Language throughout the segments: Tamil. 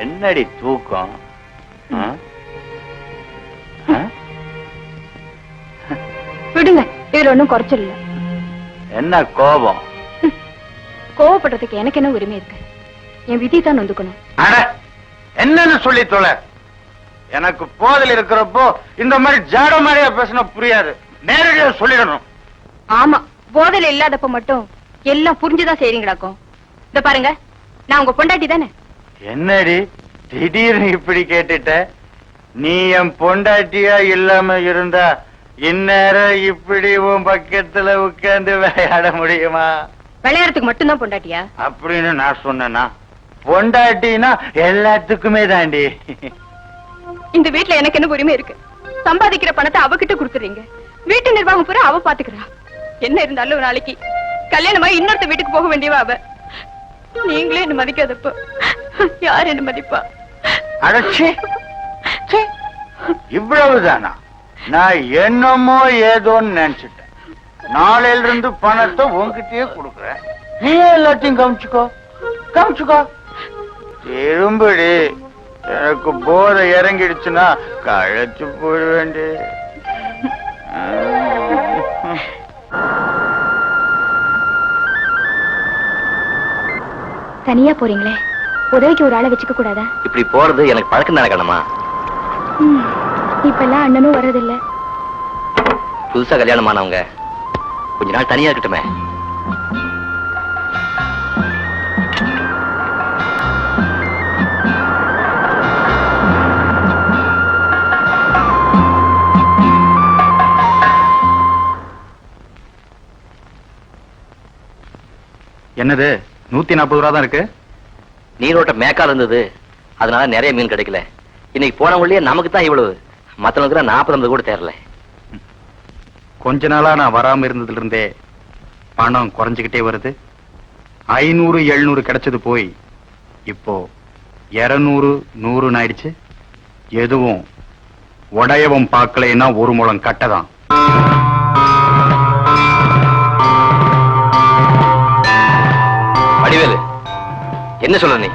என்னடி தூக்கம்? விடுங்க, இதுல ஒண்ணும் குறைச்சல் இல்ல. என்ன கோபம்? கோவப்படுறதுக்கு எனக்கு என்ன உரிமை இருக்கு? என் விதி தான் நொந்துக்கணும். என்னன்னு சொல்லி தொலை. எனக்கு போதில் இருக்கிறப்போ இந்த மாதிரி ஜாட மாதிரியா பேசினா புரியாது. நேரடியா சொல்லிடணும். ஆமா, போதையில இல்லாதப்ப மட்டும் எல்லாம் புரிஞ்சுதான் செய்றீங்களாக்கும். இத பாருங்க, நான் உங்க பொண்டாட்டி தானே. என்னடி திடீர்னு இப்படி கேட்டுட்ட? நீ என் பொண்டாட்டியா இல்லாம இருந்தா இந்நேரம் இப்படி உன் பக்கத்துல உட்கார்ந்து விளையாட முடியுமா? விளையாடுறதுக்கு மட்டும்தான் பொண்டாட்டியா அப்படின்னு நான் சொன்னேன்னா? பொண்டாட்டினா எல்லாத்துக்குமே தாண்டி. இந்த வீட்டுல எனக்கு என்ன உரிமை இருக்கு? சம்பாதிக்கிற பணத்தை அவகிட்ட கொடுத்துறீங்க. வீட்டு நிர்வாகம் பூரா அவ பாத்துக்கிறா. என்ன இருந்தாலும் நாளைக்கு கல்யாணமா இன்னொருத்த வீட்டுக்கு போக வேண்டியவா அவ. நீங்களே என்ன மதிக்காதப்போ யார் என்ன மதிப்பா? அடச்சி, இவ்வளவுதானா? நான் என்னமோ ஏதோன்னு நினைச்சிட்டேன். நாளையில இருந்து பணத்தை உன்கிட்டயே கொடுக்குறேன். நீ எல்லாத்தையும் கவனிச்சுக்கோ. திரும்படி எனக்கு போதை இறங்கிடுச்சுன்னா கழைச்சு போட வேண்டிய. தனியா போறீங்களே, உதவிக்கு ஒரு ஆளை வச்சுக்க கூடாதா? இப்படி போறது எனக்கு பழக்கம் தானே கண்ணம்மா. இப்ப எல்லாம் அண்ணனும் வர்றதில்ல. புதுசா கல்யாணம் ஆனவங்க கொஞ்ச நாள் தனியா இருக்கட்டுமே. என்னது 140 ரூபா தான் இருக்கு? நீரோட்ட மேக்கால் இருந்தது, அதனால நிறைய மீன் கிடைக்கல. இன்னைக்கு போனவங்களே நமக்கு தான் இவ்வளவு, மத்தவங்களுக்கு 40 கூட தேரல. கொஞ்ச நாளா நான் வராம இருந்ததுல இருந்தே பணம் குறைஞ்சுக்கிட்டே வருது. 500 700 கிடைச்சது போய் இப்போ 200 100 ஆயிடுச்சு. எதுவும் உடையவம் பார்க்கலைன்னா ஒரு முழம் கட்டதான். வடிவேலு, என்ன சொல்ற நீ?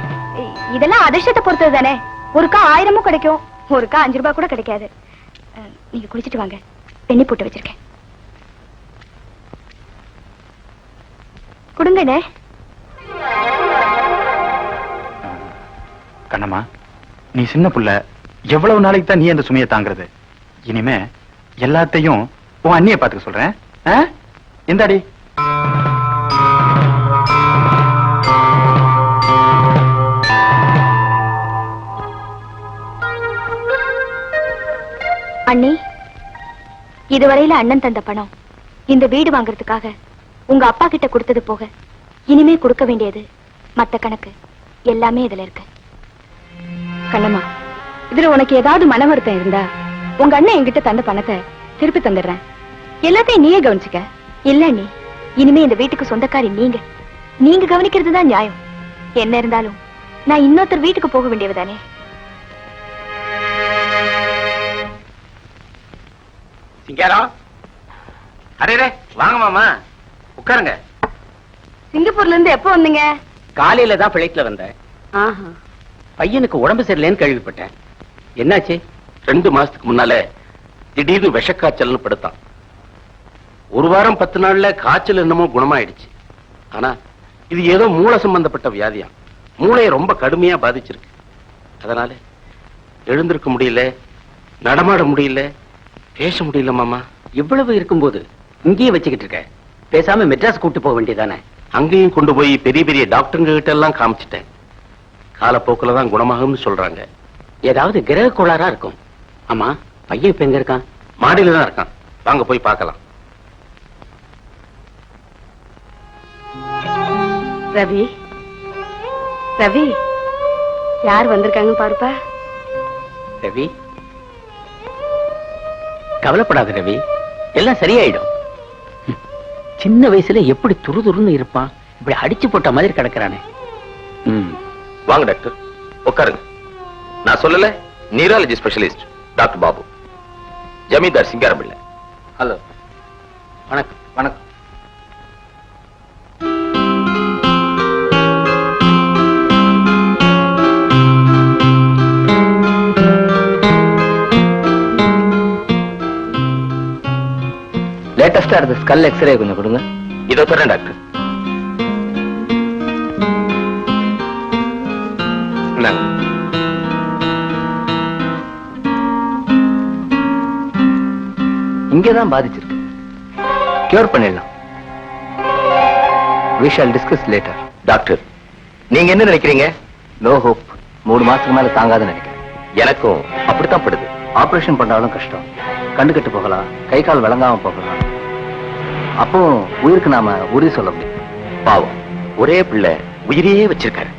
இதெல்லாம் அதிர்ஷ்டத்தை பொறுத்தது தானே. ஒருக்கா 1000 கிடைக்கும், ஒருக்கா 5 ரூபாய் கூட கிடைக்காது. நீங்க குளிச்சிட்டு வாங்க, பெண்ணி போட்டு வச்சிருக்கேன். கொடுங்கண்ணே. கண்ணம்மா, நீ சின்ன புள்ள, எவ்வளவு நாளைக்கு தான் நீ அந்த சுமையை தாங்கிறது? இனிமே எல்லாத்தையும் உன் அண்ணியை பார்த்துக்க சொல்றேன். இந்தாடி. அண்ணி, இதுவரையில அண்ணன் தந்த பணம் இந்த வீடு வாங்குறதுக்காக உங்க அப்பா கிட்ட கொடுத்தது போக இனிமே கொடுக்க வேண்டியது மத்த கணக்கு எல்லாமே இதுல இருக்கு. கண்ணம்மா, இதுல உனக்கு ஏதாவது மன வருத்தம் இருந்தா உங்க அண்ணன் என்கிட்ட தந்த பணத்தை திருப்பி தந்துடுறேன். எல்லாத்தையும் நீயே கவனிச்சுக்க. இல்ல அண்ணி, இனிமே இந்த வீட்டுக்கு சொந்தக்காரி நீங்க கவனிக்கிறது தான் நியாயம். என்ன இருந்தாலும் நான் இன்னொருத்தர் வீட்டுக்கு போக வேண்டியவதானே. அரே, வாங்க மாமா, உட்காருங்க. சிங்கப்பூர்ல இருந்து எப்போ வந்தீங்க? காலையில தான் பிளைட்ல வந்தேன். பையனுக்கு உடம்பு சரியில்லைன்னு கேள்விப்பட்டேன். என்னாச்சு? 2 மாசத்துக்கு முன்னால திடீர்னு விஷக்காய்ச்சல்னு படுத்தான். 1 வாரம் 10 நாள்ல காய்ச்சல் என்னமோ குணமாயிடுச்சு. ஆனா இது ஏதோ மூளை சம்பந்தப்பட்ட வியாதியா. மூளையை ரொம்ப கடுமையா பாதிச்சிருக்கு. அதனால எழுந்திருக்க முடியல, நடமாட முடியல, பேச முடியல மாமா. இவ்வளவு இருக்கும்போது இங்கேயே வச்சுக்கிட்டு இருக்க, பேசாம மெட்ராஸ் கூட்டு போக வேண்டியதானே? அங்கேயும் கொண்டு போய் பெரிய பெரிய டாக்டருங்க கிட்ட எல்லாம் காமிச்சிட்டேன். காலப்போக்கில் தான் குணமாகும்னு சொல்றாங்க. ஏதாவது கிரக கோளாறா இருக்கும். ஆமா, பையன் இப்ப எங்க இருக்கான்? மாடியில தான் இருக்கான். வாங்க போய் பார்க்கலாம். ரவி, ரவி, யார் வந்திருக்காங்க பாருப்பா. ரவி, கவலைப்படாத ரவி, எல்லாம் சரியாயிடும். சின்ன வயசுல எப்படி துருதுருன்னு இருப்பான், இப்படி அடிச்சு போட்ட மாதிரி கிடக்குறானே. வாங்க டாக்டர், உட்காருங்க. நான் சொல்லல, நியூராலஜி ஸ்பெஷலிஸ்ட் டாக்டர் பாபு, ஜமீன்தார் சிங்காரம்பிள்ளை. ஹலோ, வணக்கம். வணக்கம். லேட்டஸ்டா எடுத்த ஸ்கல் எக்ஸ்ரே கொஞ்சம் கொடுங்க. இதோ தரேன் டாக்டர். இந்தாங்க. இங்கதான் பாதிச்சிருக்கு. கியூர் பண்ணிடலாம். We shall discuss later. Doctor, நீங்க என்ன நினைக்கிறீங்க? No hope. 3 மாசத்துக்கு மேல தாங்காதுன்னு நினைக்கிறேன். எனக்கும் அப்படித்தான் படுது. ஆபரேஷன் பண்ணாலும் கஷ்டம். கண்ணு கெட்டு போகலாம், கை கால் விளங்காம போகலாம். அப்போ உயிருக்கு நாம உறுதி சொல்ல முடியும். பாவம், ஒரே பிள்ளை உயிரையே வச்சிருக்காரு.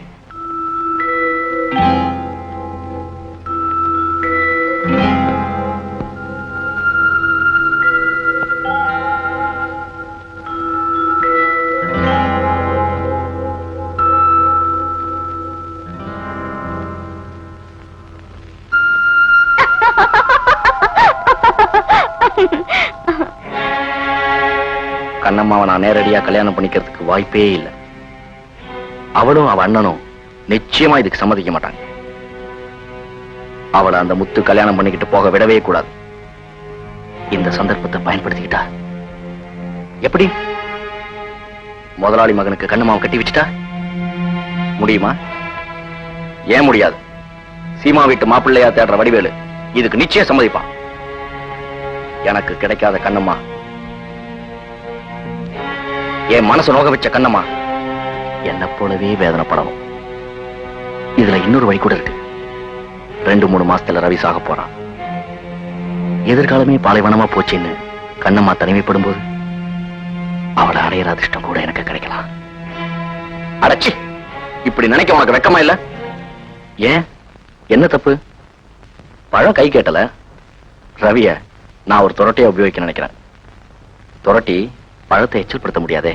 கண்ணம்மாவை நான் நேரடியா கல்யாணம் பண்ணிக்கிறதுக்கு வாய்ப்பே இல்லை. அவளும் அவ அண்ணனும் நிச்சயமா இதுக்கு சம்மதிக்க மாட்டாங்க. அவளை அந்த முத்து கல்யாணம் பண்ணிக்கிட்டு போக விடவே கூடாது. இந்த சந்தர்ப்பத்தை பயன்படுத்திக்கிட்டா எப்படி? முதலாளி மகனுக்கு கண்ணம்மாவை கட்டி வச்சுட்டா முடியுமா? ஏன் முடியாது? சீமா வீட்டு மாப்பிள்ளையா தேடுற வடிவேலு இதுக்கு நிச்சயம் சம்மதிப்பான். எனக்கு கிடைக்காத கண்ணம்மா, என் மனசு நோக வச்ச கண்ணம்மா என்ன போலவே வேதனைப்படணும். இதுல இன்னொரு வழி கூட இருக்கு. 2-3 மாசத்துல ரவி சாக போறான். எதிர்காலமே பாலைவனமா போச்சுன்னு கண்ணம்மா தனிமைப்படும் போது அவளை அடையிற அதிர்ஷ்டம் கூட எனக்கு கிடைக்கலாம். அடச்சி, இப்படி நினைக்க உனக்கு வெக்கமா இல்ல? ஏன், என்ன தப்பு? பழம் கை கேட்டல. ரவிய நான் ஒரு துரட்டியா உபயோகிக்க நினைக்கிறேன். துரட்டி பழத்தை எச்சல்படுத்த முடியாதே.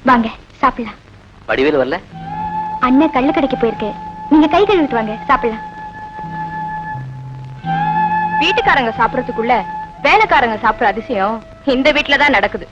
வாங்க சாப்பிடலாம். வடிவேல் வரல? அண்ணன் கள்ளு கடைக்கு போயிருக்கு. நீங்க கை கழுவிட்டு வாங்க, சாப்பிடலாம். வீட்டுக்காரங்க சாப்பிடறதுக்குள்ள வேலைக்காரங்க சாப்பிடுற அதிசயம் இந்த வீட்டுலதான் நடக்குது.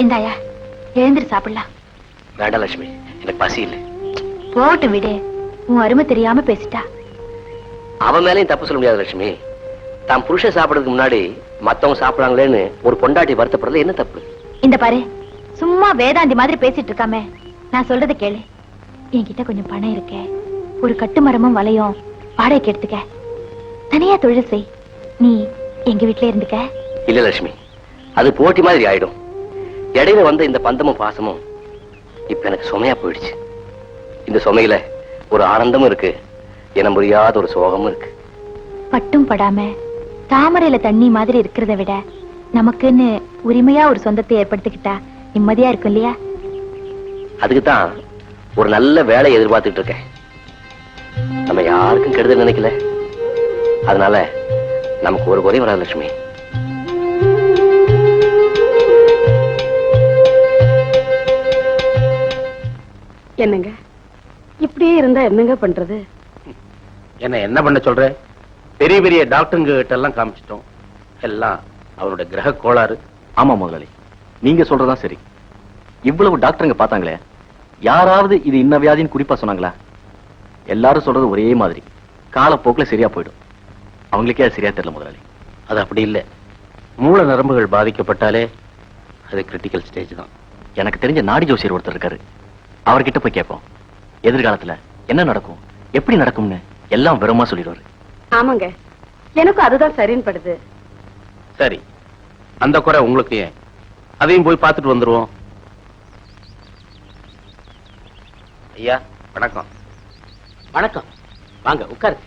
இந்தாயா, எழுந்திரு சாப்பிடலாம். வேண்டாம் லட்சுமி, எனக்கு பசி இல்லை. போட்டு விடு, உன் அருமை தெரியாம பேசிட்டா. அவன் மேலையும் தப்பு சொல்ல முடியாது லட்சுமி. தான் புருஷன் சாப்பிடறதுக்கு முன்னாடி மத்தவங்க சாப்பிடுறாங்களேன்னு ஒரு பொண்டாட்டி வருத்தப்படுறது என்ன தப்பு? இந்த பாரு, சும்மா வேதாந்தி மாதிரி பேசிட்டு இருக்காம நான் சொல்றத கேளு. என்கிட்ட கொஞ்சம் பணம் இருக்கே, ஒரு கட்டு மரமும் வலையும் வாடகைக்கு எடுத்துக்க. தனியா தொழில் செய். நீ எங்க வீட்டுல இருந்துக்க. இல்ல லட்சுமி, அது போட்டி மாதிரி ஆயிடும். இடையில வந்த இந்த பந்தமும் பாசமும் இப்ப எனக்கு சுமையா போயிடுச்சு. இந்த சுமையில ஒரு ஆனந்தமும் இருக்கு, என முடியாத ஒரு சோகமும் இருக்கு. பட்டும் படாம தாமரையில தண்ணி மாதிரி இருக்கிறத விட நமக்குன்னு உரிமையா ஒரு சொந்தத்தை ஏற்படுத்திக்கிட்டா நிம்மதியா இருக்கும் இல்லையா? அதுக்குதான் ஒரு நல்ல வேலை எதிர்பார்த்துட்டு இருக்கேன். நம்ம யாருக்கும் கெடுதல் நினைக்கல. அதனால நமக்கு ஒரு குறை வராது லட்சுமி. என்னங்க இப்படியே இருந்தா என்னங்க பண்றது? என்ன பண்ண சொல்ற? பெரிய பெரிய டாக்டருங்க கிட்ட எல்லாம் காமிச்சிட்டோம். எல்லாம் அவரோட கிரக கோளாறு. ஆமா முதலாளி, நீங்க சொல்றதான் சரி. இவ்வளவு டாக்டருங்க பார்த்தாங்களே, யாராவது இது இன்ன வியாதின்னு குறிப்பா சொன்னாங்களா? எல்லாரும் சொல்றது ஒரே மாதிரி, காலப்போக்குல சரியா போயிடும். அவங்களுக்கே அது சரியா தெரியல முதலாளி. அது அப்படி இல்லை. மூல நரம்புகள் பாதிக்கப்பட்டாலே அது கிரிட்டிக்கல் ஸ்டேஜ் தான். எனக்கு தெரிஞ்ச நாடி ஜோசியர் ஒருத்தர் இருக்காரு. அவர்கிட்ட போய் கேட்போம். எதிர்காலத்துல என்ன நடக்கும், எப்படி நடக்கும்னு எல்லாம் விவரமா சொல்லிடுவாரு. ஆமாங்க, எனக்கும் அதுதான் சரின்னு படுது. சரி, அந்த குறை உங்களுக்கு ஏன்? அதையும் போய் பார்த்துட்டு வந்துருவோம். ஐயா வணக்கம். வணக்கம், வாங்க உட்காரு.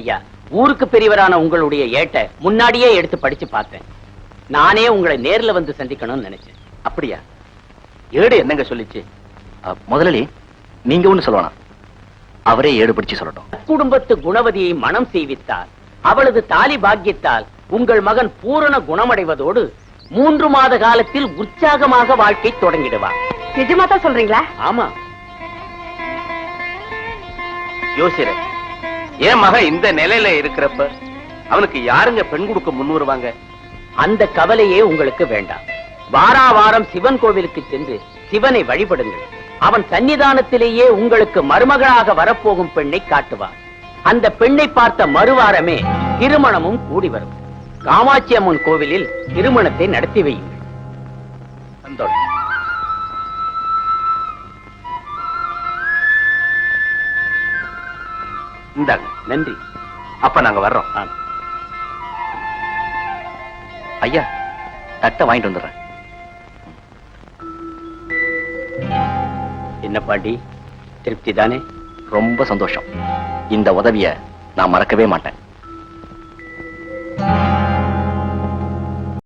ஐயா, ஊருக்கு பெரியவரான உங்களுடைய ஏட்டை முன்னாடியே எடுத்து படிச்சு பார்த்தேன். நானே உங்களை நேர்ல வந்து சந்திக்கணும்னு நினைச்சேன். அப்படியா? ஏடு என்னங்க சொல்லிச்சு? முதலாளி, நீங்க ஒண்ணு சொல்லணும், அவரே ஏடு பிடிச்சு சொல்லட்டும். குடும்பத்து குணவதியை மனம் செய்வித்தால் அவளது தாலி பாக்கியத்தால் உங்கள் மகன் பூரண குணமடைவதோடு 3 மாத காலத்தில் உற்சாகமாக வாழ்க்கை தொடங்கிடுவார். நிஜமா தான் சொல்றீங்களா? ஆமா. யோசிற, என் மகன் இந்த நிலையில இருக்கிறப்ப அவனுக்கு யாருங்க பெண் கொடுக்க முன் வருவாங்க? அந்த கவலையே உங்களுக்கு வேண்டாம். வாரா வாரம் சிவன் கோவிலுக்கு சென்று சிவனை வழிபடுங்கள். அவன் சன்னிதானத்திலேயே உங்களுக்கு மருமகளாக வரப்போகும் பெண்ணை காட்டுவார். அந்த பெண்ணை பார்த்த மறுவாரமே திருமணமும் கூடி வரும். காமாட்சி அம்மன் கோவிலில் திருமணத்தை நடத்தி வையுங்கள். சந்தோஷம். இந்தாங்க. நன்றி. அப்ப நாங்க வர்றோம். ஐயா, தட்டை வாங்கிட்டு வந்துடுறேன். என்ன பாட்டி, திருப்தி தானே? ரொம்ப சந்தோஷம். இந்த உதவிய நான் மறக்கவே மாட்டேன்.